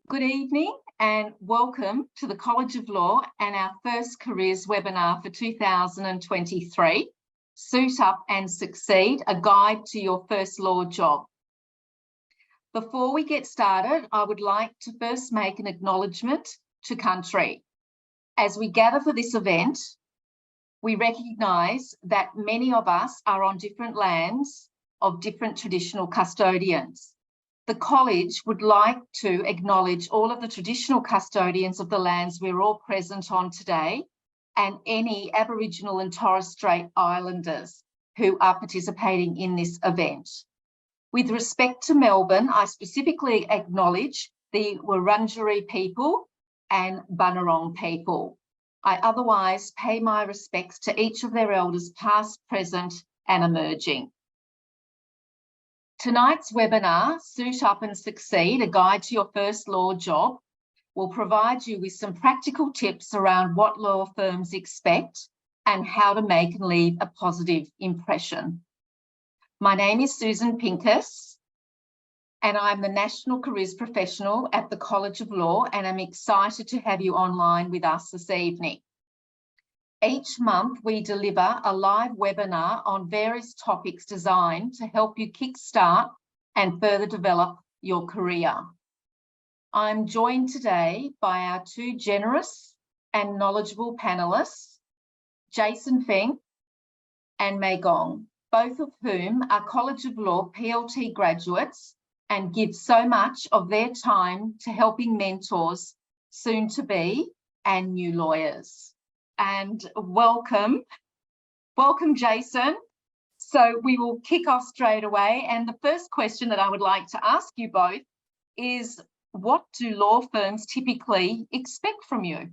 Good evening and welcome to the College of Law and our first careers webinar for 2023, Suit Up and Succeed, a guide to your first law job. Before we get started, I would like to first make an acknowledgement to country. As we gather for this event, we recognise that many of us are on different lands of different traditional custodians. The College would like to acknowledge all of the traditional custodians of the lands we're all present on today and any Aboriginal and Torres Strait Islanders who are participating in this event. With respect to Melbourne, I specifically acknowledge the Wurundjeri people and Bunurong people. I otherwise pay my respects to each of their elders past, present and emerging. Tonight's webinar, Suit Up and Succeed, a guide to your first law job, will provide you with some practical tips around what law firms expect and how to make and leave a positive impression. My name is Susan Pincus, and I'm the National Careers Professional at the College of Law, and I'm excited to have you online with us this evening. Each month, we deliver a live webinar on various topics designed to help you kickstart and further develop your career. I'm joined today by our two generous and knowledgeable panellists, Jason Feng and Mei Gong, both of whom are College of Law PLT graduates and give so much of their time to helping mentors, soon to be, and new lawyers. And welcome Jason. So we will kick off straight away. And the first question that I would like to ask you both is, what do law firms typically expect from you?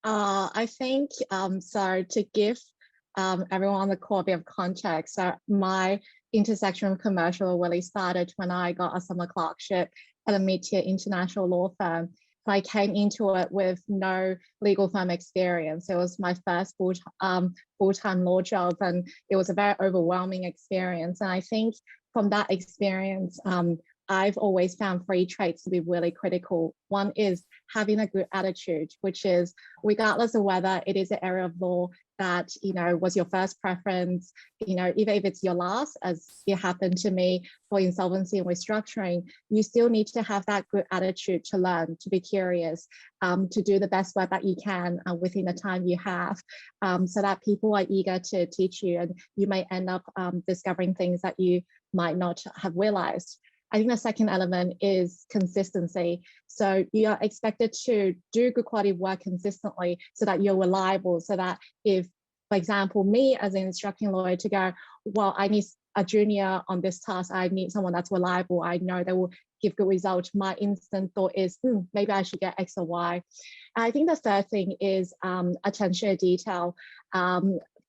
I think, so to give everyone on the call a bit of context, so my intersection of commercial really started when I got a summer clerkship at a mid-tier international law firm. I came into it with no legal firm experience. It was my first full-time law job, and it was a very overwhelming experience. And I think from that experience, I've always found three traits to be really critical. One is having a good attitude, which is regardless of whether it is an area of law that, was your first preference, even if it's your last, as it happened to me for insolvency and restructuring, you still need to have that good attitude to learn, to be curious, to do the best work that you can within the time you have, so that people are eager to teach you, and you may end up discovering things that you might not have realized. I think the second element is consistency. So you are expected to do good quality work consistently so that you're reliable, so that if, for example, me as an instructing lawyer to go, well, I need a junior on this task, I need someone that's reliable, I know they will give good results, my instant thought is, maybe I should get X or Y. And I think the third thing is attention to detail.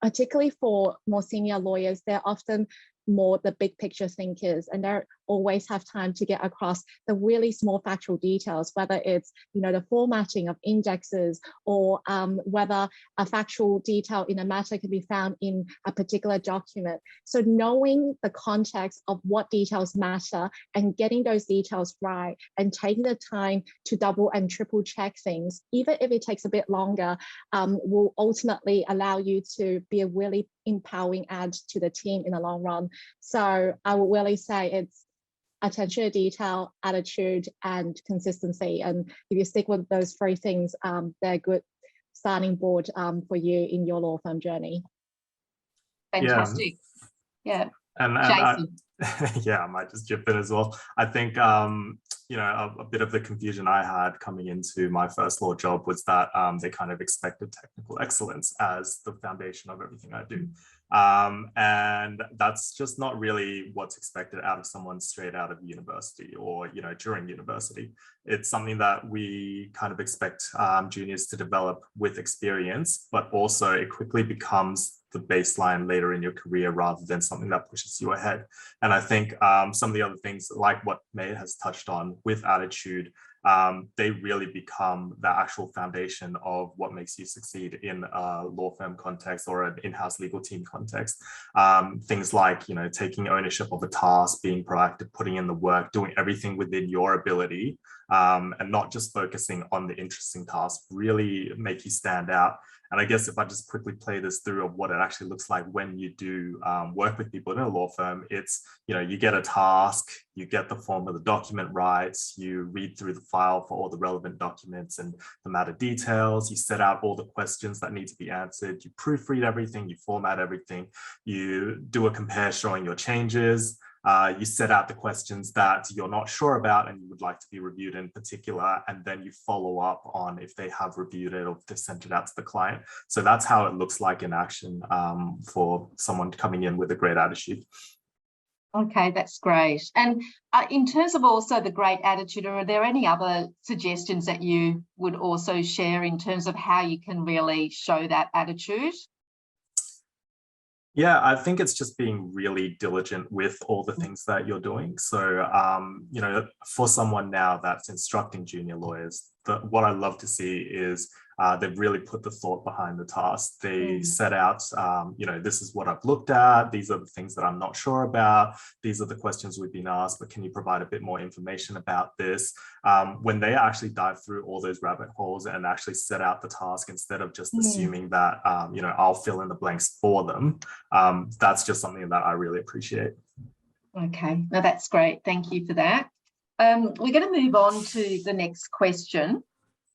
Particularly for more senior lawyers, they're often more the big picture thinkers, and they always have time to get across the really small factual details, whether it's the formatting of indexes, or whether a factual detail in a matter can be found in a particular document. So knowing the context of what details matter and getting those details right, and taking the time to double and triple check things, even if it takes a bit longer, will ultimately allow you to be a really empowering add to the team in the long run. So I would really say it's attention to detail, attitude, and consistency. And if you stick with those three things, they're a good starting board for you in your law firm journey. Fantastic. Yeah. And Jason. I might just jump in as well. I think a bit of the confusion I had coming into my first law job was that they kind of expected technical excellence as the foundation of everything I do. And that's just not really what's expected out of someone straight out of university or, during university. It's something that we kind of expect juniors to develop with experience, but also it quickly becomes the baseline later in your career rather than something that pushes you ahead. And I think some of the other things, like what Mei has touched on with attitude, they really become the actual foundation of what makes you succeed in a law firm context or an in-house legal team context. Things like, you know, taking ownership of a task, being proactive, putting in the work, doing everything within your ability, and not just focusing on the interesting tasks, really make you stand out. And I guess if I just quickly play this through of what it actually looks like when you do work with people in a law firm, it's, you know, you get a task, you get the form of the document right, you read through the file for all the relevant documents and the matter details, you set out all the questions that need to be answered, you proofread everything, you format everything, you do a compare showing your changes. You set out the questions that you're not sure about and you would like to be reviewed in particular, and then you follow up on if they have reviewed it or if they sent it out to the client. So that's how it looks like in action for someone coming in with a great attitude. Okay, that's great. And in terms of also the great attitude, are there any other suggestions that you would also share in terms of how you can really show that attitude? Yeah, I think it's just being really diligent with all the things that you're doing. So, you know, for someone now that's instructing junior lawyers, what I love to see is they've really put the thought behind the task. They set out, you know, this is what I've looked at. These are the things that I'm not sure about. These are the questions we've been asked, but can you provide a bit more information about this? When they actually dive through all those rabbit holes and actually set out the task instead of just assuming that, you know, I'll fill in the blanks for them. That's just something that I really appreciate. Okay, no, that's great. Thank you for that. We're going to move on to the next question.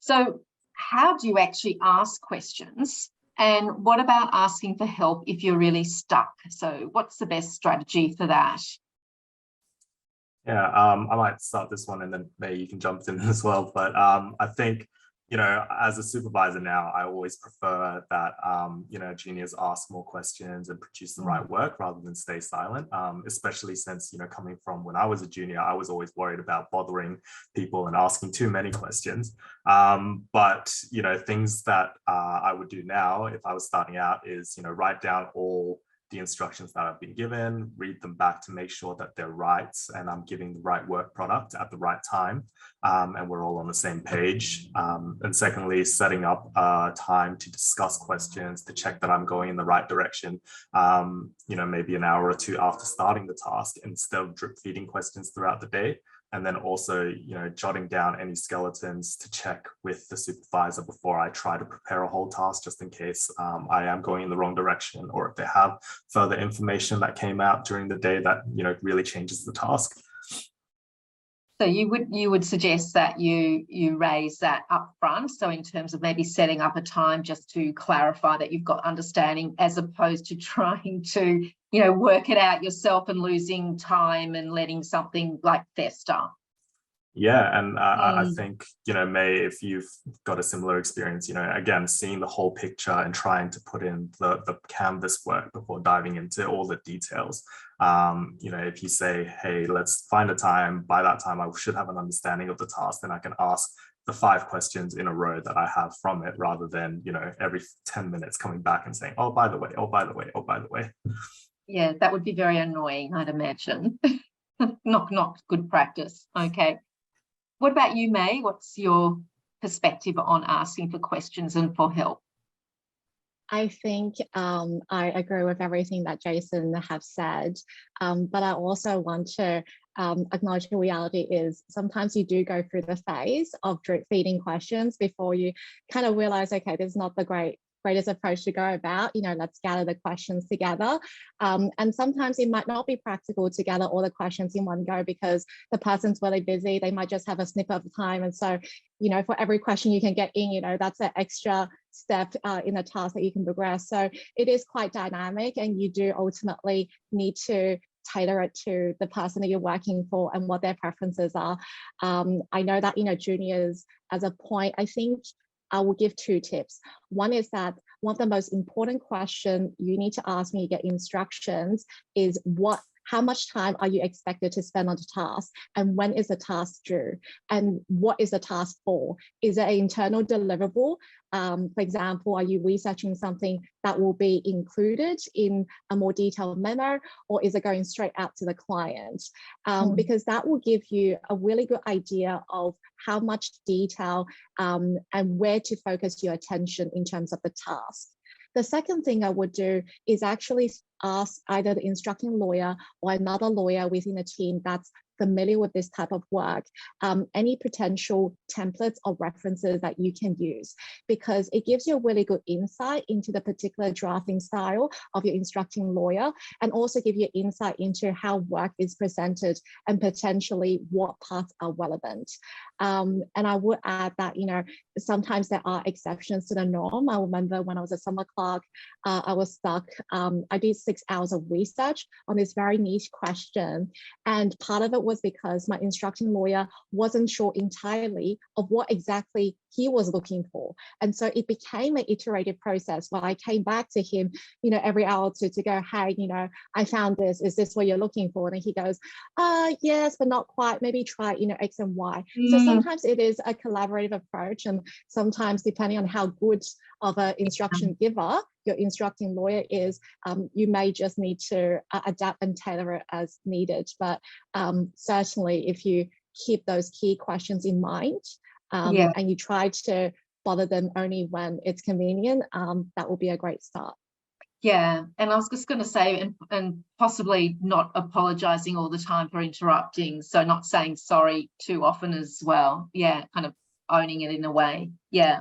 So how do you actually ask questions? And what about asking for help if you're really stuck? So what's the best strategy for that? Yeah, I might start this one and then maybe you can jump in as well. But I think, you know, as a supervisor now, I always prefer that, you know, juniors ask more questions and produce the right work rather than stay silent, especially since, you know, coming from when I was a junior, I was always worried about bothering people and asking too many questions. But, you know, things that I would do now if I was starting out is, you know, write down all the instructions that I've been given, read them back to make sure that they're right and I'm giving the right work product at the right time, and we're all on the same page. And secondly, setting up time to discuss questions, to check that I'm going in the right direction, you know, maybe an hour or two after starting the task instead of drip feeding questions throughout the day. And then also, you know, jotting down any skeletons to check with the supervisor before I try to prepare a whole task, just in case I am going in the wrong direction, or if they have further information that came out during the day that, you know, really changes the task. So you would suggest that you raise that up front. So in terms of maybe setting up a time just to clarify that you've got understanding, as opposed to trying to, you know, work it out yourself and losing time and letting something like fester. Yeah, and I think, you know, May, if you've got a similar experience, you know, again, seeing the whole picture and trying to put in the canvas work before diving into all the details. You know, if you say, hey, let's find a time, by that time I should have an understanding of the task, then I can ask the 5 questions in a row that I have from it, rather than, you know, every 10 minutes coming back and saying, oh, by the way, oh, by the way, oh, by the way. Yeah, that would be very annoying, I'd imagine. Not good practice. Okay. What about you, May? What's your perspective on asking for questions and for help? I think I agree with everything that Jason have said, but I also want to acknowledge the reality is sometimes you do go through the phase of drip feeding questions before you kind of realize, okay, this is not the greatest approach to go about, you know, let's gather the questions together. And sometimes it might not be practical to gather all the questions in one go because the person's really busy. They might just have a snippet of time. And so, you know, for every question you can get in, you know, that's an extra step in the task that you can progress. So it is quite dynamic, and you do ultimately need to tailor it to the person that you're working for and what their preferences are. I know that, you know, juniors as a point, I think I will give 2 tips. One is that one of the most important questions you need to ask when you get instructions is how much time are you expected to spend on the task, and when is the task due, and what is the task for? Is it an internal deliverable? For example, are you researching something that will be included in a more detailed memo, or is it going straight out to the client? Because that will give you a really good idea of how much detail and where to focus your attention in terms of the task. The second thing I would do is actually ask either the instructing lawyer or another lawyer within a team that's familiar with this type of work, any potential templates or references that you can use, because it gives you a really good insight into the particular drafting style of your instructing lawyer, and also give you insight into how work is presented and potentially what parts are relevant. And I would add that, you know, sometimes there are exceptions to the norm. I remember when I was a summer clerk, I was stuck. I did 6 hours of research on this very niche question. And part of it was because my instructing lawyer wasn't sure entirely of what exactly he was looking for. And so it became an iterative process where I came back to him, you know, every hour or two to go, hey, you know, I found this, is this what you're looking for? And he goes, yes, but not quite, maybe try, you know, X and Y. So sometimes it is a collaborative approach, and sometimes depending on how good of an instruction giver your instructing lawyer is, you may just need to adapt and tailor it as needed. But certainly if you keep those key questions in mind, and you try to bother them only when it's convenient, that will be a great start. Yeah, and I was just going to say, and possibly not apologizing all the time for interrupting, so not saying sorry too often as well. Yeah, kind of owning it in a way. Yeah.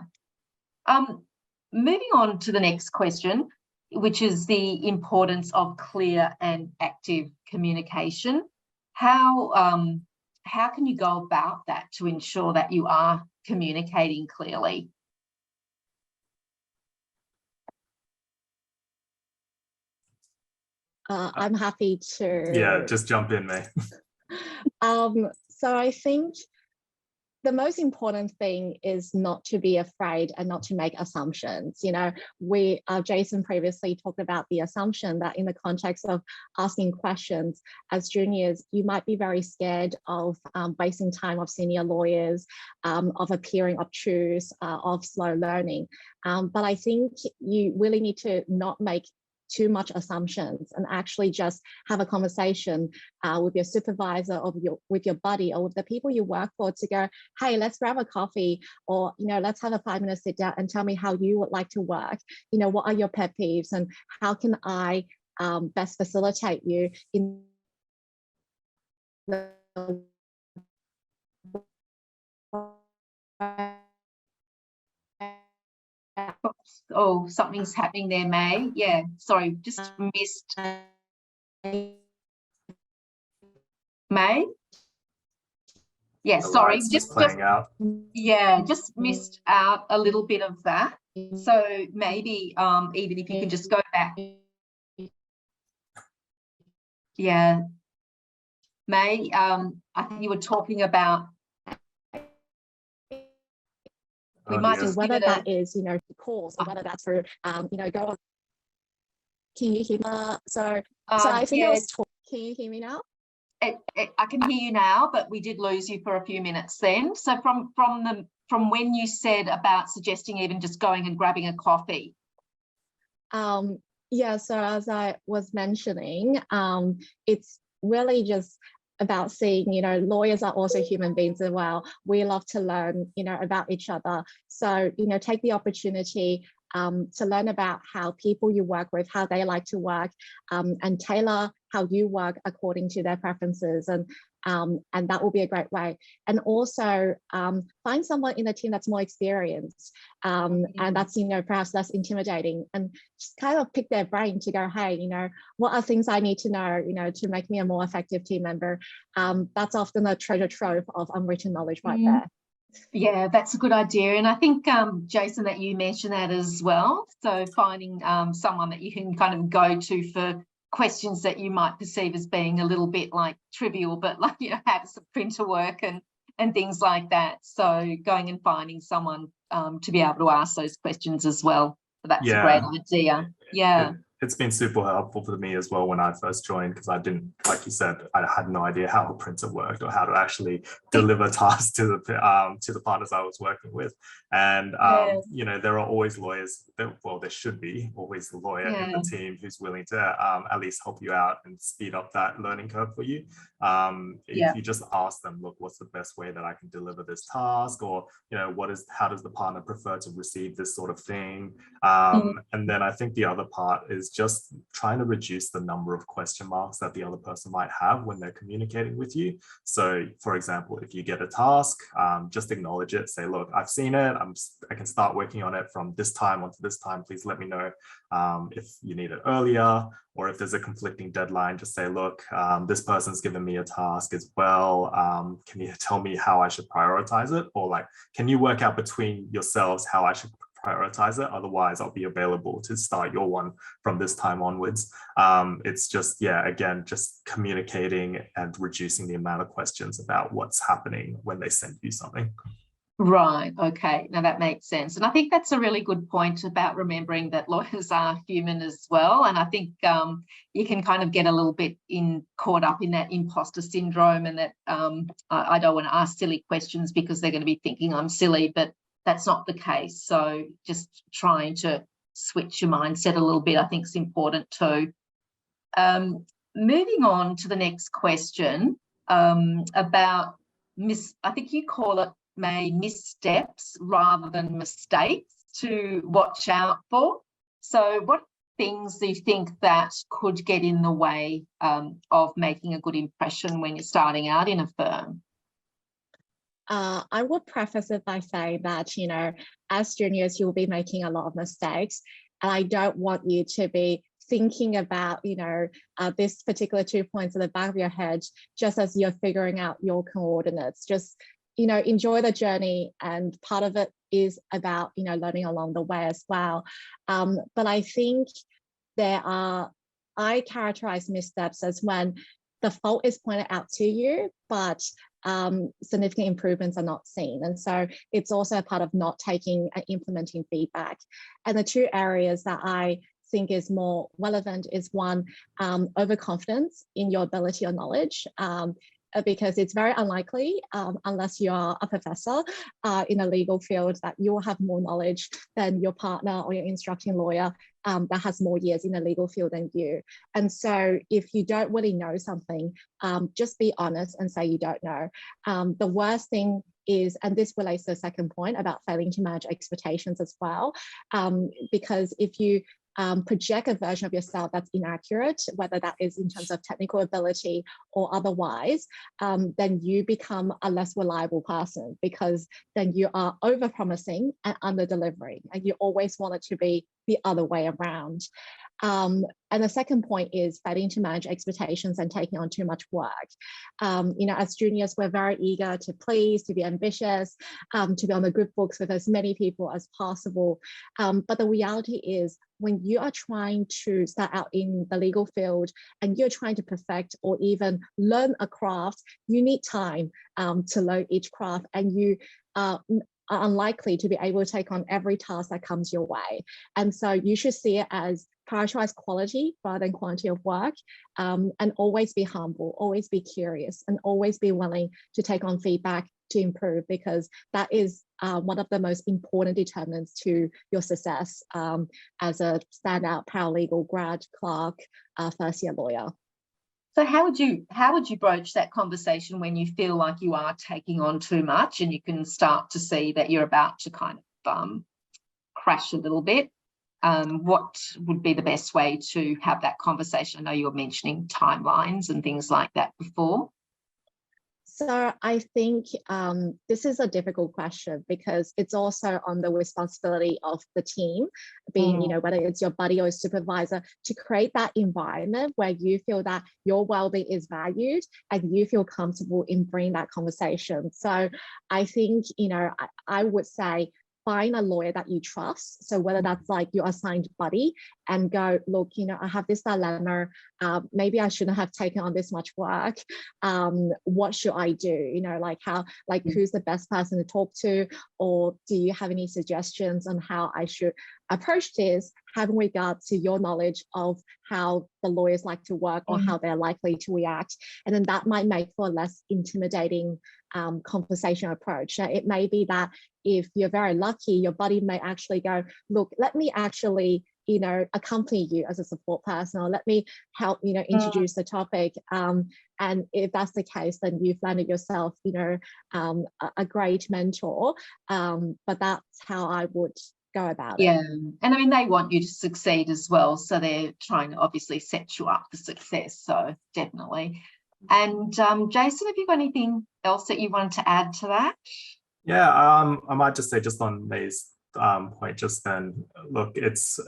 Moving on to the next question, which is the importance of clear and active communication. How can you go about that to ensure that you are communicating clearly? I'm happy to. Yeah, just jump in, Mei. So I think the most important thing is not to be afraid and not to make assumptions. You know, Jason previously talked about the assumption that in the context of asking questions as juniors, you might be very scared of wasting time of senior lawyers, of appearing obtuse, of slow learning. But I think you really need to not make too much assumptions and actually just have a conversation with your supervisor or with your buddy or with the people you work for to go, hey, let's grab a coffee, or, you know, let's have a 5-minute sit down and tell me how you would like to work. You know, what are your pet peeves and how can I best facilitate you in the Oh, something's happening there, Mei. Yeah, sorry, just missed. Mei? Yeah, sorry, just playing out. Yeah, just missed out a little bit of that. So maybe even if you can just go back. Yeah. Mei, I think you were talking about we might just whether that is, you know, calls or whether that's for, you know, go on. Can you hear me? So I think I was talking. Can you hear me now? I can hear you now, but we did lose you for a few minutes then. So from when you said about suggesting even just going and grabbing a coffee. Yeah, so as I was mentioning, it's really just about seeing, you know, lawyers are also human beings as well. We love to learn, you know, about each other. So, you know, take the opportunity to learn about how people you work with, how they like to work, and tailor how you work according to their preferences. And that will be a great way. And also find someone in the team that's more experienced, and that's, you know, perhaps less intimidating, and just kind of pick their brain to go, hey, you know, what are things I need to know, you know, to make me a more effective team member? That's often a treasure trove of unwritten knowledge right there. Yeah, that's a good idea. And I think, Jason, that you mentioned that as well. So finding someone that you can kind of go to for questions that you might perceive as being a little bit like trivial, but like, you know, have some printer work and things like that. So going and finding someone to be able to ask those questions as well. So that's a great idea. Yeah. it's been super helpful for me as well when I first joined, because I didn't, like you said, I had no idea how a printer worked or how to actually deliver tasks to the partners I was working with. And you know, there are always lawyers well, there should be always a lawyer in the team who's willing to at least help you out and speed up that learning curve for you. If you just ask them, look, what's the best way that I can deliver this task, or you know, how does the partner prefer to receive this sort of thing? And then I think the other part is just trying to reduce the number of question marks that the other person might have when they're communicating with you. So for example, if you get a task, just acknowledge it, say, look, I've seen it, I can start working on it from this time onto this time, please let me know if you need it earlier, or if there's a conflicting deadline, just say, look, this person's given me a task as well, can you tell me how I should prioritize it? Or like, can you work out between yourselves how I should prioritize it? Otherwise, I'll be available to start your one from this time onwards. It's just, yeah, again, just communicating and reducing the amount of questions about what's happening when they send you something. Right. Okay. Now that makes sense. And I think that's a really good point about remembering that lawyers are human as well. And I think you can kind of get a little bit caught up in that imposter syndrome, and that I don't want to ask silly questions because they're going to be thinking I'm silly, but that's not the case. So just trying to switch your mindset a little bit, I think, is important too. Moving on to the next question about I think you call it missteps rather than mistakes to watch out for. So what things do you think that could get in the way of making a good impression when you're starting out in a firm? I would preface it by saying that, you know, as juniors, you'll be making a lot of mistakes. And I don't want you to be thinking about, you know, this particular 2 points at the back of your head, just as you're figuring out your coordinates. Just, you know, enjoy the journey. And part of it is about, you know, learning along the way as well. But I think I characterize missteps as when the fault is pointed out to you, but significant improvements are not seen. And so it's also a part of not taking and implementing feedback. And the two areas that I think is more relevant is one, overconfidence in your ability or knowledge. Because it's very unlikely, unless you are a professor in a legal field, that you will have more knowledge than your partner or your instructing lawyer that has more years in the legal field than you. And so if you don't really know something, just be honest and say you don't know. The worst thing is, and this relates to the second point about failing to manage expectations as well, because if you project a version of yourself that's inaccurate, whether that is in terms of technical ability or otherwise, then you become a less reliable person, because then you are over-promising and under-delivering, and you always want it to be the other way around. And the second point is failing to manage expectations and taking on too much work. You know, as juniors, we're very eager to please, to be ambitious, to be on the good books with as many people as possible. But the reality is, when you are trying to start out in the legal field and you're trying to perfect or even learn a craft, you need time to learn each craft, and you are unlikely to be able to take on every task that comes your way. And so you should see it as prioritize quality rather than quantity of work, and always be humble, always be curious, and always be willing to take on feedback to improve, because that is one of the most important determinants to your success as a standout paralegal, grad, clerk, first-year lawyer. So how would you broach that conversation when you feel like you are taking on too much and you can start to see that you're about to kind of crash a little bit? What would be the best way to have that conversation? I know you were mentioning timelines and things like that before. So I think this is a difficult question, because it's also on the responsibility of the team, being, you know, whether it's your buddy or supervisor, to create that environment where you feel that your well-being is valued and you feel comfortable in bringing that conversation. So I think, you know, I would say, find a lawyer that you trust. So whether that's like your assigned buddy, and go, look, you know, I have this dilemma. Maybe I shouldn't have taken on this much work. What should I do? You know, like who's the best person to talk to? Or do you have any suggestions on how I should approach this, having regard to your knowledge of how the lawyers like to work or how they're likely to react. And then that might make for a less intimidating conversation approach. So it may be that if you're very lucky, your buddy may actually go, look, let me actually, you know, accompany you as a support person, or let me help, you know, introduce the topic. And if that's the case, then you've landed yourself, you know, a great mentor. But that's how I would go about it. Yeah, and I mean, they want you to succeed as well, so they're trying to obviously set you up for success, so definitely. And Jason, have you got anything else that you wanted to add to that? Yeah, I might just say, just on Mei's point just then, look, it's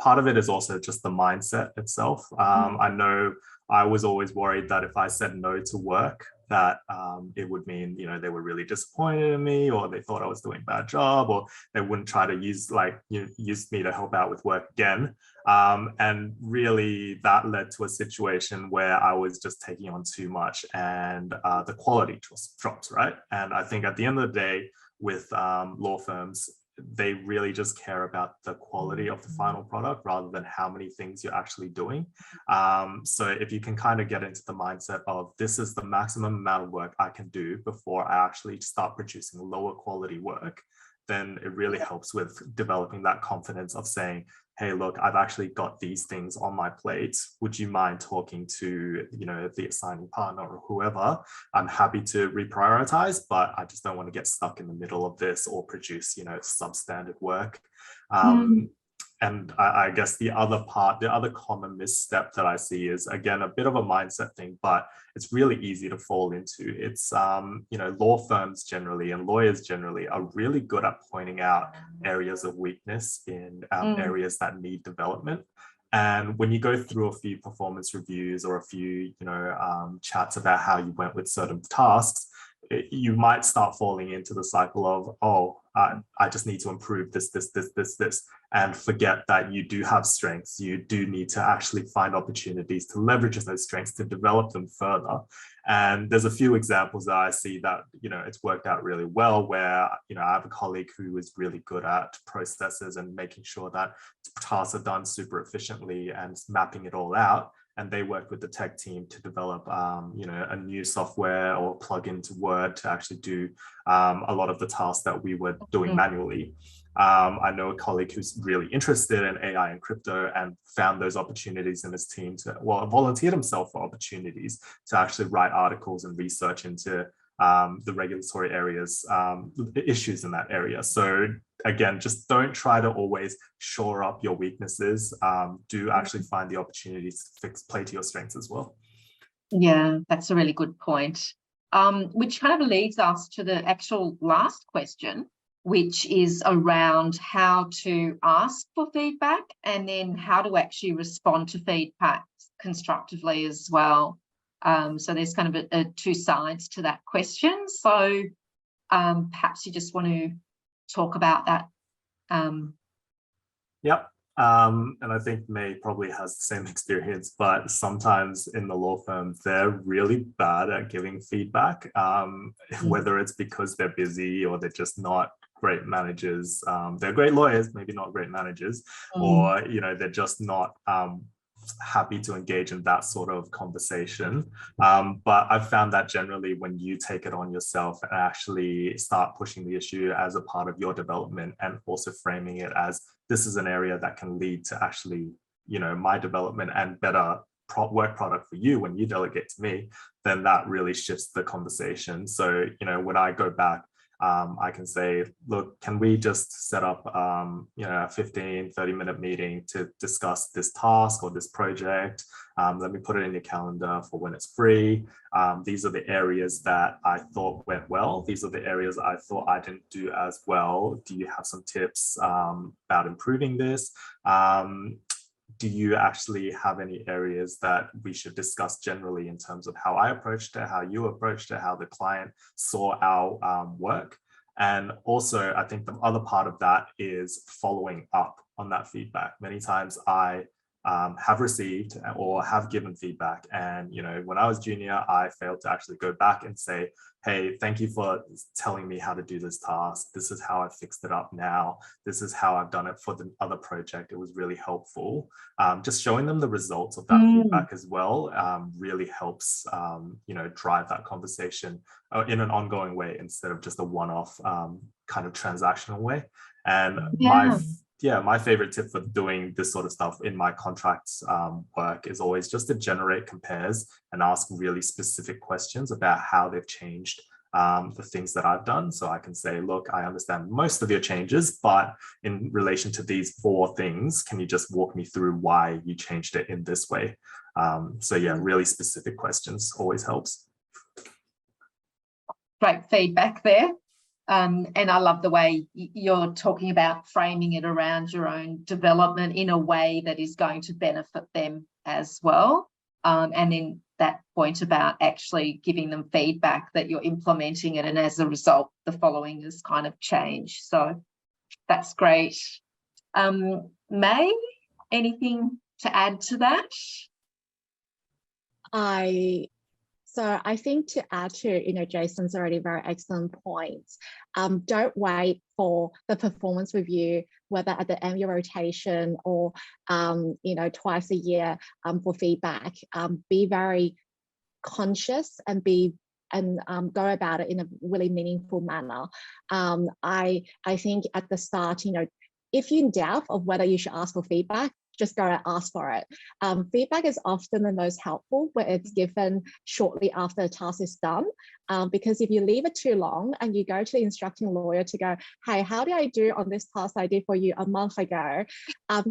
part of it is also just the mindset itself. I know I was always worried that if I said no to work, that it would mean, you know, they were really disappointed in me, or they thought I was doing a bad job, or they wouldn't try to use me to help out with work again. And really that led to a situation where I was just taking on too much, and the quality just drops, right? And I think at the end of the day with law firms, they really just care about the quality of the final product rather than how many things you're actually doing. So if you can kind of get into the mindset of, this is the maximum amount of work I can do before I actually start producing lower quality work, then it really helps with developing that confidence of saying, hey, look, I've actually got these things on my plate. Would you mind talking to, you know, the assigning partner or whoever? I'm happy to reprioritize, but I just don't want to get stuck in the middle of this or produce, you know, substandard work. And I guess the other common misstep that I see is, again, a bit of a mindset thing, but it's really easy to fall into. It's, you know, law firms generally and lawyers generally are really good at pointing out areas of weakness in areas that need development. And when you go through a few performance reviews or a few, you know, chats about how you went with certain tasks, you might start falling into the cycle of, oh, I just need to improve this, and forget that you do have strengths. You do need to actually find opportunities to leverage those strengths to develop them further. And there's a few examples that I see that, you know, it's worked out really well, where, you know, I have a colleague who is really good at processes and making sure that tasks are done super efficiently and mapping it all out. And they worked with the tech team to develop, you know, a new software or plug into Word to actually do a lot of the tasks that we were doing manually. I know a colleague who's really interested in AI and crypto and found those opportunities in his team to, well, volunteered himself for opportunities to actually write articles and research into the regulatory areas, issues in that area. So again, just don't try to always shore up your weaknesses. Do actually find the opportunities to play to your strengths as well. Yeah, that's a really good point. Which kind of leads us to the actual last question, which is around how to ask for feedback and then how to actually respond to feedback constructively as well. So there's kind of a two sides to that question. So perhaps you just want to talk about that. Yep. And I think Mei probably has the same experience, but sometimes in the law firm, they're really bad at giving feedback, whether it's because they're busy or they're just not great managers. They're great lawyers, maybe not great managers, or, you know, they're just not happy to engage in that sort of conversation. But I've found that generally when you take it on yourself and actually start pushing the issue as a part of your development and also framing it as, this is an area that can lead to actually, you know, my development and better work product for you when you delegate to me, then that really shifts the conversation. So, you know, when I go back, I can say, look, can we just set up, you know, a 15-30-minute meeting to discuss this task or this project? Let me put it in your calendar for when it's free. These are the areas that I thought went well. These are the areas I thought I didn't do as well. Do you have some tips about improving this? Do you actually have any areas that we should discuss generally in terms of how I approached it, how you approached it, how the client saw our work? And also, I think the other part of that is following up on that feedback. Many times I have received or have given feedback. And, you know, when I was junior, I failed to actually go back and say, hey, thank you for telling me how to do this task. This is how I fixed it up now. This is how I've done it for the other project. It was really helpful. Just showing them the results of that feedback as well really helps, you know, drive that conversation in an ongoing way instead of just a one-off kind of transactional way. And my favorite tip for doing this sort of stuff in my contracts work is always just to generate compares and ask really specific questions about how they've changed the things that I've done. So I can say, look, I understand most of your changes, but in relation to these 4 things, can you just walk me through why you changed it in this way? So yeah, really specific questions always helps. Great feedback there. And I love the way you're talking about framing it around your own development in a way that is going to benefit them as well. And then that point about actually giving them feedback that you're implementing it, and as a result, the following is kind of changed. So that's great. Mei, anything to add to that? So I think to add to, you know, Jason's already very excellent points. Don't wait for the performance review, whether at the end of your rotation or, you know, twice a year for feedback. Be very conscious and go about it in a really meaningful manner. I think at the start, you know, if you're in doubt of whether you should ask for feedback, just go and ask for it. Feedback is often the most helpful where it's given shortly after the task is done. Because if you leave it too long and you go to the instructing lawyer to go, hey, how did I do on this task I did for you a month ago?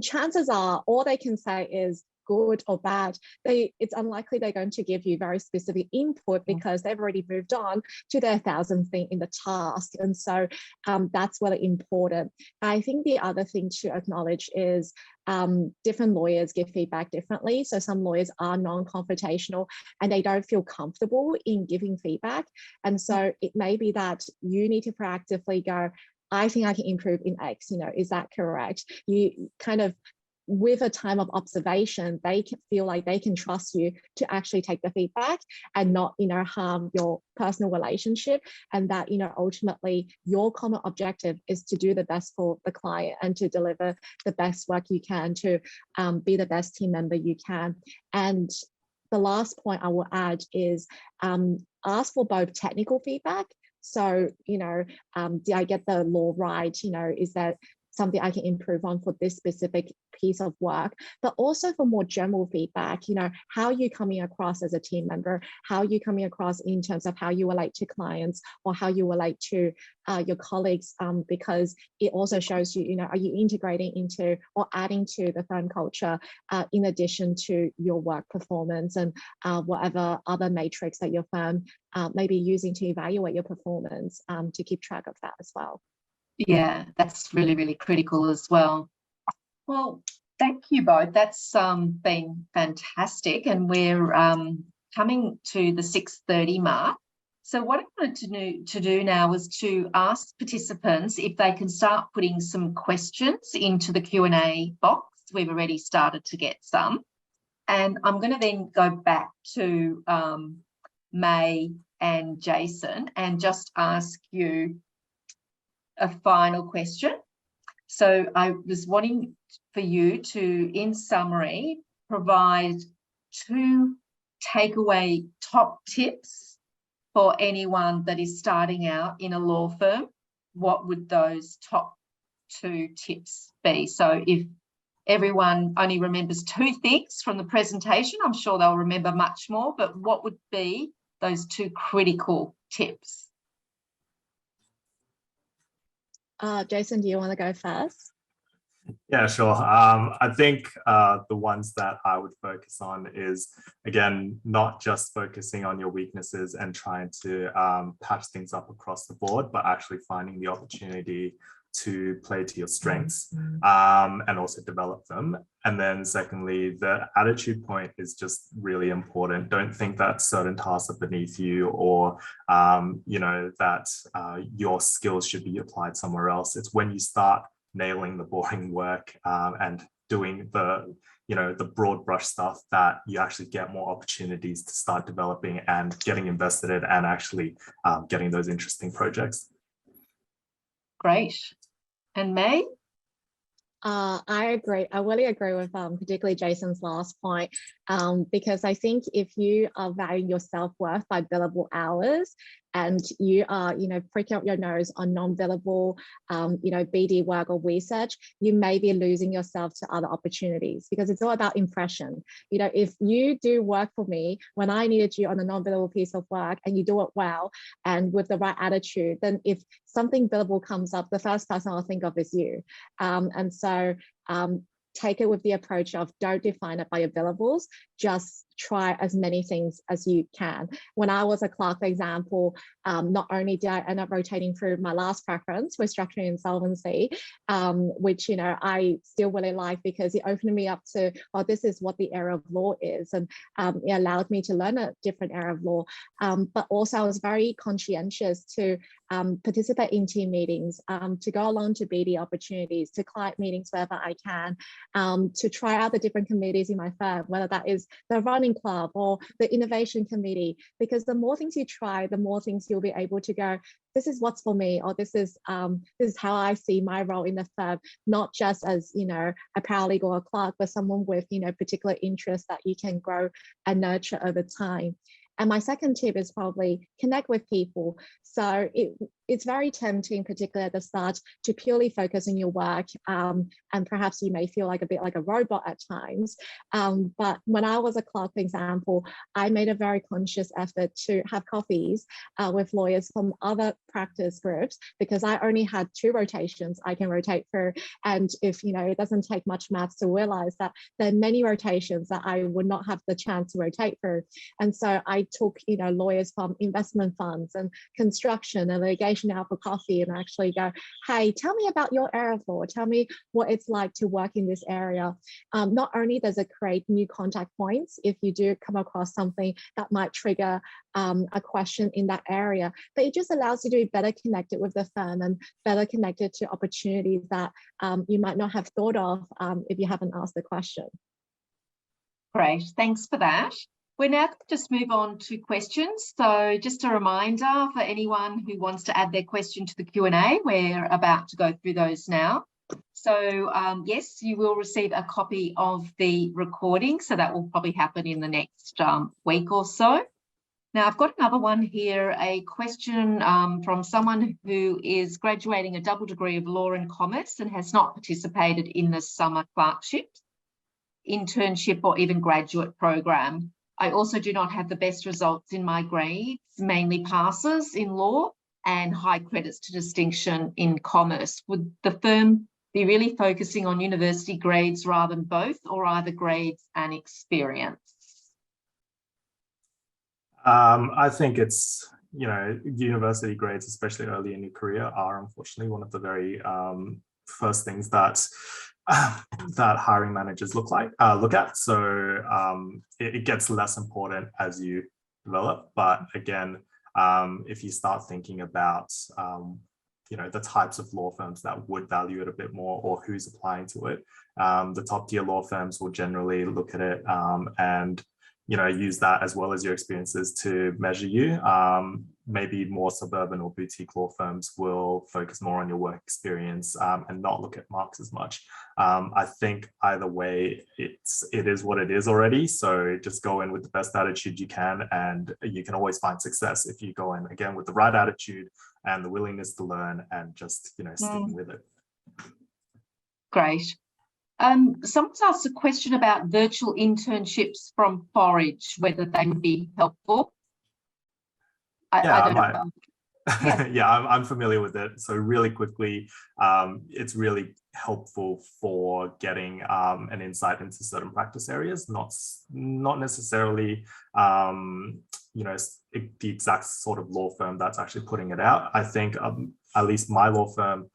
Chances are all they can say is good or bad. It's unlikely they're going to give you very specific input because they've already moved on to their 1,000th thing in the task. And so that's really important. I think the other thing to acknowledge is different lawyers give feedback differently. So some lawyers are non-confrontational and they don't feel comfortable in giving feedback. And so it may be that you need to proactively go, I think I can improve in X, you know, is that correct? You kind of, with a time of observation, they can feel like they can trust you to actually take the feedback and not, you know, harm your personal relationship. And that, you know, ultimately your common objective is to do the best for the client and to deliver the best work you can, to be the best team member you can. And the last point I will add is ask for both technical feedback. So, you know, did I get the law right? You know, is that something I can improve on for this specific piece of work, but also for more general feedback, you know, how are you coming across as a team member? How are you coming across in terms of how you relate to clients or how you relate to your colleagues? Because it also shows you, you know, are you integrating into or adding to the firm culture in addition to your work performance and whatever other matrix that your firm may be using to evaluate your performance, to keep track of that as well. Yeah, that's really, really critical as well. Well, thank you both. That's been fantastic. And we're coming to the 6:30 mark. So what I wanted to do now was to ask participants if they can start putting some questions into the Q&A box. We've already started to get some. And I'm going to then go back to Mei and Jason and just ask you a final question. So I was wanting for you to, in summary, provide 2 takeaway top tips for anyone that is starting out in a law firm. What would those top 2 tips be? So if everyone only remembers 2 things from the presentation, I'm sure they'll remember much more, but what would be those 2 critical tips? Jason, do you want to go first? Yeah, sure. I think the ones that I would focus on is, again, not just focusing on your weaknesses and trying to patch things up across the board, but actually finding the opportunity to play to your strengths and also develop them. And then secondly, the attitude point is just really important. Don't think that certain tasks are beneath you or, you know, that your skills should be applied somewhere else. It's when you start nailing the boring work and doing the, the broad brush stuff, that you actually get more opportunities to start developing and getting invested in and actually getting those interesting projects. Great. And May? I agree. I really agree with particularly Jason's last point, because I think if you are valuing your self-worth by billable hours and you are, pricking up your nose on non-billable, BD work or research, you may be losing yourself to other opportunities, because it's all about impression. If you do work for me when I needed you on a non-billable piece of work and you do it well and with the right attitude, then if something billable comes up, the first person I'll think of is you. And so take it with the approach of don't define it by your billables, just try as many things as you can. When I was a clerk, for example, not only did I end up rotating through my last preference, restructuring insolvency, which I still really like because it opened me up to, well, this is what the area of law is, and it allowed me to learn a different area of law. But also I was very conscientious to participate in team meetings, to go along to BD opportunities, to client meetings wherever I can, to try out the different committees in my firm, whether that is the running club or the innovation committee, because the more things you try, the more things you'll be able to go, this is what's for me, or this is how I see my role in the firm, not just as a paralegal or clerk, but someone with particular interests that you can grow and nurture over time. And my second tip is probably connect with people. So it's very tempting, particularly at the start, to purely focus on your work. And perhaps you may feel like a bit like a robot at times. But when I was a clerk, for example, I made a very conscious effort to have coffees with lawyers from other practice groups, because I only had 2 rotations I can rotate through. And if, it doesn't take much maths to realize that there are many rotations that I would not have the chance to rotate through. And so I took, lawyers from investment funds and construction and litigation out for coffee and actually go, hey, tell me about your area of law. Tell me what it's like to work in this area. Not only does it create new contact points if you do come across something that might trigger a question in that area, but it just allows you to be better connected with the firm and better connected to opportunities that you might not have thought of if you haven't asked the question. Great, thanks for that. We're now going to just move on to questions. So just a reminder for anyone who wants to add their question to the Q&A, we're about to go through those now. So yes, you will receive a copy of the recording. So that will probably happen in the next week or so. Now I've got another one here, a question from someone who is graduating a double degree of law and commerce and has not participated in the summer clerkship, internship or even graduate program. I also do not have the best results in my grades, mainly passes in law and high credits to distinction in commerce. Would the firm be really focusing on university grades rather than both, or either grades and experience? I think it's, university grades, especially early in your career, are unfortunately one of the very first things that hiring managers look at. So it gets less important as you develop. But again, if you start thinking about the types of law firms that would value it a bit more, or who's applying to it, the top tier law firms will generally look at it and use that as well as your experiences to measure you. Maybe more suburban or boutique law firms will focus more on your work experience and not look at marks as much. I think either way, it is what it is already. So just go in with the best attitude you can, and you can always find success if you go in again with the right attitude and the willingness to learn and just sticking with it. Great. Someone's asked a question about virtual internships from Forage, whether they would be helpful. I don't know. Yeah, I'm familiar with it. So really quickly, it's really helpful for getting an insight into certain practice areas, not necessarily the exact sort of law firm that's actually putting it out. I think at least my law firm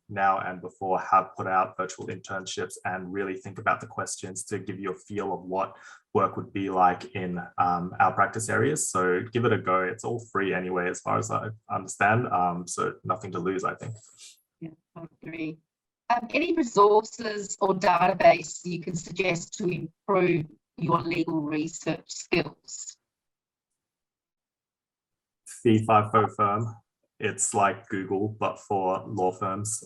now and before have put out virtual internships and really think about the questions to give you a feel of what work would be like in our practice areas. So give it a go. It's all free anyway, as far as I understand. So nothing to lose, I think. Yeah, I agree. Any resources or database you can suggest to improve your legal research skills? Fee FIFO firm. It's like Google, but for law firms.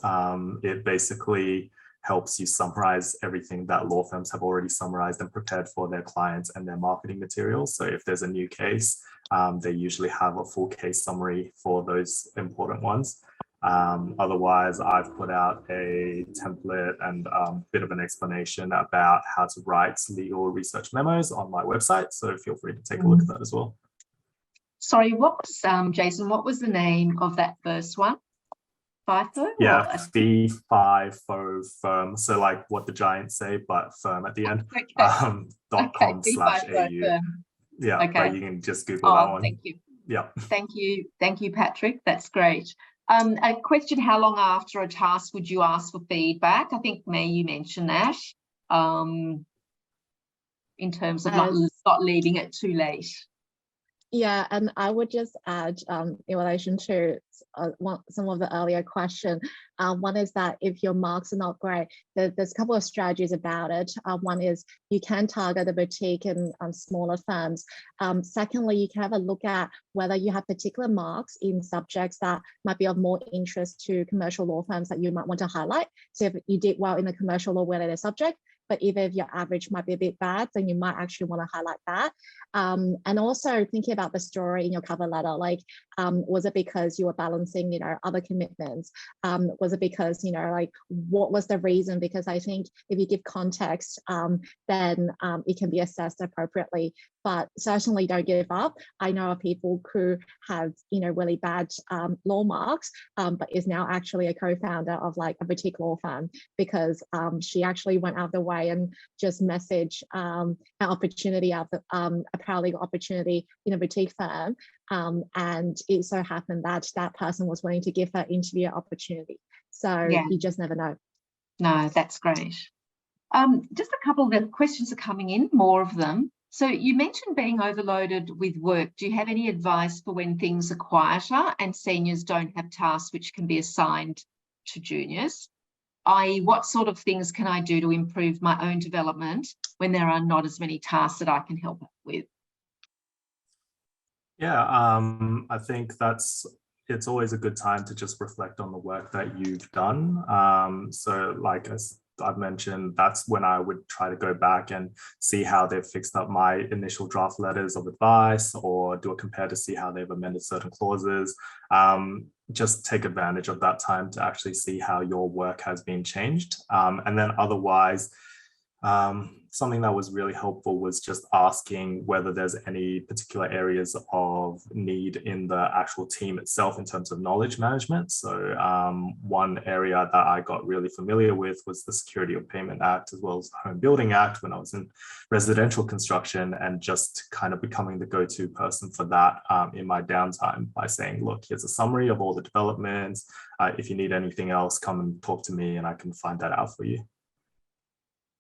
It basically helps you summarize everything that law firms have already summarized and prepared for their clients and their marketing materials. So if there's a new case, they usually have a full case summary for those important ones. Otherwise, I've put out a template and a bit of an explanation about how to write legal research memos on my website. So feel free to take a look at that as well. Sorry, what was, Jason, what was the name of that first one? FIFO? Yeah, fee FIFO firm. So like what the giants say, but firm at the end. Okay. .com/au. Yeah, okay. But you can just Google that one. Thank you. Yeah. Thank you, Patrick. That's great. A question: how long after a task would you ask for feedback? I think Mei, you mentioned that. In terms of not leaving it too late. Yeah, and I would just add in relation to some of the earlier question. One is that if your marks are not great, there's a couple of strategies about it. One is you can target the boutique and smaller firms. Secondly, you can have a look at whether you have particular marks in subjects that might be of more interest to commercial law firms that you might want to highlight. So if you did well in the commercial law related subject, but even if your average might be a bit bad, then you might actually want to highlight that. And also thinking about the story in your cover letter, like, was it because you were balancing, other commitments? Was it because, like, what was the reason? Because I think if you give context, then it can be assessed appropriately. But certainly don't give up. I know of people who have, really bad law marks, but is now actually a co-founder of like a boutique law firm because she actually went out of the way and just messaged an opportunity out of a paralegal opportunity in a boutique firm. And it so happened that that person was willing to give her interview opportunity. So you just never know. No, that's great. Just a couple of the questions are coming in, more of them. So you mentioned being overloaded with work. Do you have any advice for when things are quieter and seniors don't have tasks which can be assigned to juniors? I.e., what sort of things can I do to improve my own development when there are not as many tasks that I can help with? Yeah, I think it's always a good time to just reflect on the work that you've done. So like as I've mentioned, that's when I would try to go back and see how they've fixed up my initial draft letters of advice or do a compare to see how they've amended certain clauses. Just take advantage of that time to actually see how your work has been changed. And then otherwise, something that was really helpful was just asking whether there's any particular areas of need in the actual team itself in terms of knowledge management. So one area that I got really familiar with was the Security of Payment Act, as well as the Home Building Act when I was in residential construction, and just kind of becoming the go-to person for that in my downtime by saying, look, here's a summary of all the developments. If you need anything else, come and talk to me and I can find that out for you.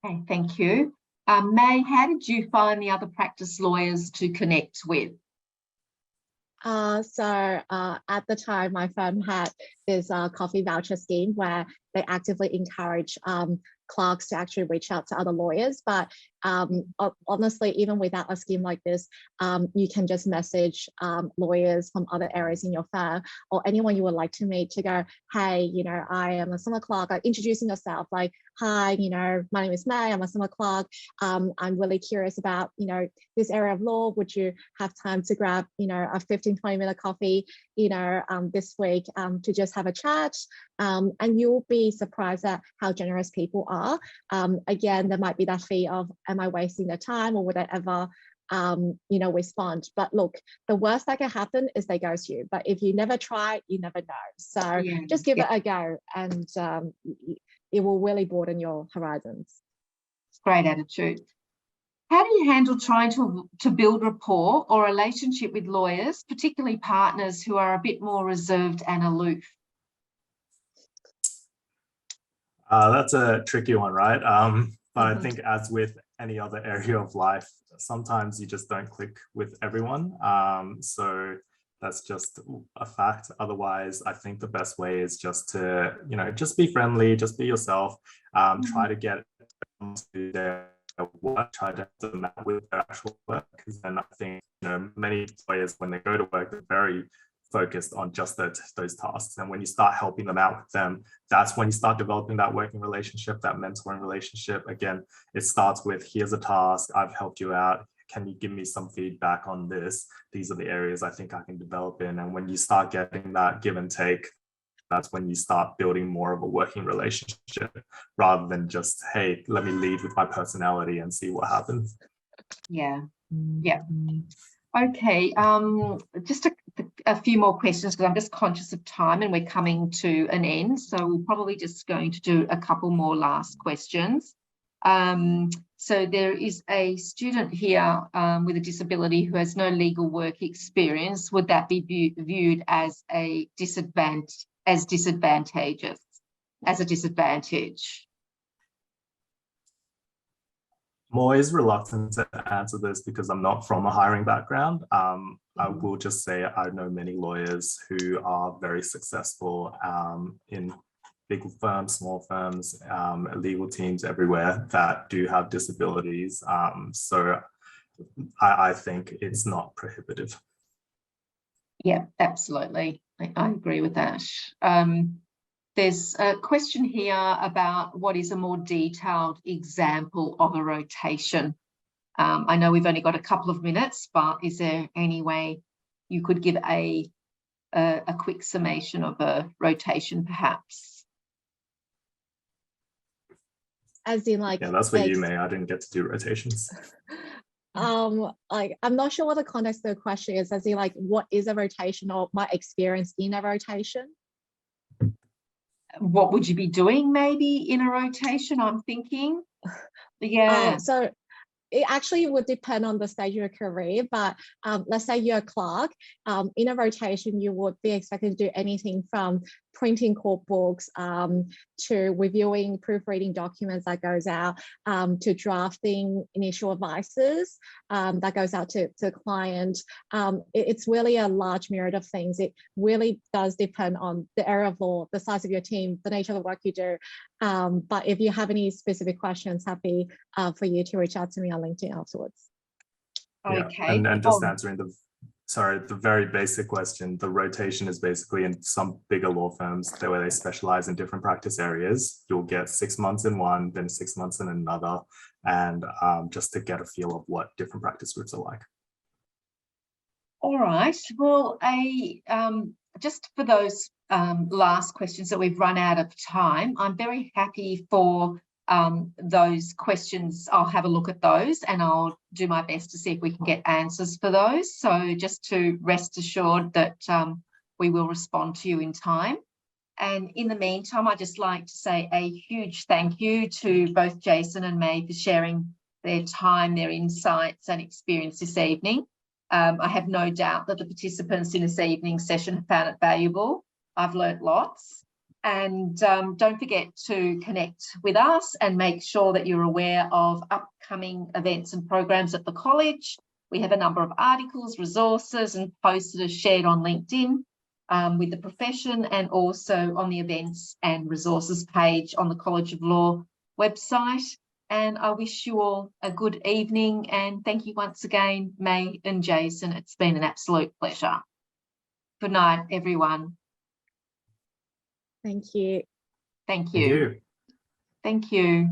Okay, thank you. Mei, how did you find the other practice lawyers to connect with? So at the time, my firm had this coffee voucher scheme where they actively encourage clerks to actually reach out to other lawyers. But honestly, even without a scheme like this, you can just message lawyers from other areas in your firm or anyone you would like to meet to go, hey, I am a summer clerk, like introducing yourself, like, hi, my name is Mei, I'm a summer clerk. I'm really curious about, this area of law. Would you have time to grab, a 15-20-minute coffee, this week to just have a chat? And you'll be surprised at how generous people are. Again, there might be that fee of, am I wasting their time or would I ever, respond? But look, the worst that can happen is they ghost you. But if you never try, you never know. So just give it a go, and it will really broaden your horizons. Great attitude. How do you handle trying to build rapport or relationship with lawyers, particularly partners who are a bit more reserved and aloof? That's a tricky one, right? But I think as with any other area of life, sometimes you just don't click with everyone. So That's just a fact. Otherwise, I think the best way is just to, just be friendly, just be yourself, try to get to their work, try to help them out with their actual work. Because then I think, many employers, when they go to work, they're very focused on just those tasks. And when you start helping them out with them, that's when you start developing that working relationship, that mentoring relationship. Again, it starts with, here's a task, I've helped you out. Can you give me some feedback on this? These are the areas I think I can develop in. And when you start getting that give and take, that's when you start building more of a working relationship rather than just, hey, let me lead with my personality and see what happens. Yeah. Okay, just a few more questions, because I'm just conscious of time and we're coming to an end. So we're probably just going to do a couple more last questions. So there is a student here with a disability who has no legal work experience. Would that be viewed as a disadvantage? I'm always reluctant to answer this because I'm not from a hiring background. I will just say I know many lawyers who are very successful in big firms, small firms, legal teams everywhere that do have disabilities. So I think it's not prohibitive. Yeah, absolutely. I agree with that. There's a question here about what is a more detailed example of a rotation. I know we've only got a couple of minutes, but is there any way you could give a quick summation of a rotation, perhaps? As in, like, yeah, that's for you, May. I didn't get to do rotations. Like, I'm not sure what the context of the question is. As in, like, what is a rotation, or my experience in a rotation? What would you be doing maybe in a rotation, I'm thinking? Yeah. So it actually would depend on the stage of your career, but let's say you're a clerk. In a rotation, you would be expected to do anything from printing court books to reviewing, proofreading documents that goes out, to drafting initial advices that goes out to the client. It's really a large myriad of things. It really does depend on the area of law, the size of your team, the nature of the work you do. But if you have any specific questions, happy for you to reach out to me on LinkedIn afterwards. Okay. And just answering the very basic question, the rotation is basically in some bigger law firms where they specialize in different practice areas. You'll get 6 months in one, then 6 months in another, and just to get a feel of what different practice groups are like. All right. Well, just for those last questions that we've run out of time, I'm very happy for those questions. I'll have a look at those and I'll do my best to see if we can get answers for those. So just to rest assured that we will respond to you in time. And in the meantime, I'd just like to say a huge thank you to both Jason and May for sharing their time, their insights and experience this evening. I have no doubt that the participants in this evening's session have found it valuable. I've learnt lots. And don't forget to connect with us and make sure that you're aware of upcoming events and programs at the college. We have a number of articles, resources and posts that are shared on LinkedIn with the profession, and also on the events and resources page on the College of Law website. And I wish you all a good evening, and thank you once again, May and Jason. It's been an absolute pleasure. Good night, everyone. Thank you. Thank you. Thank you.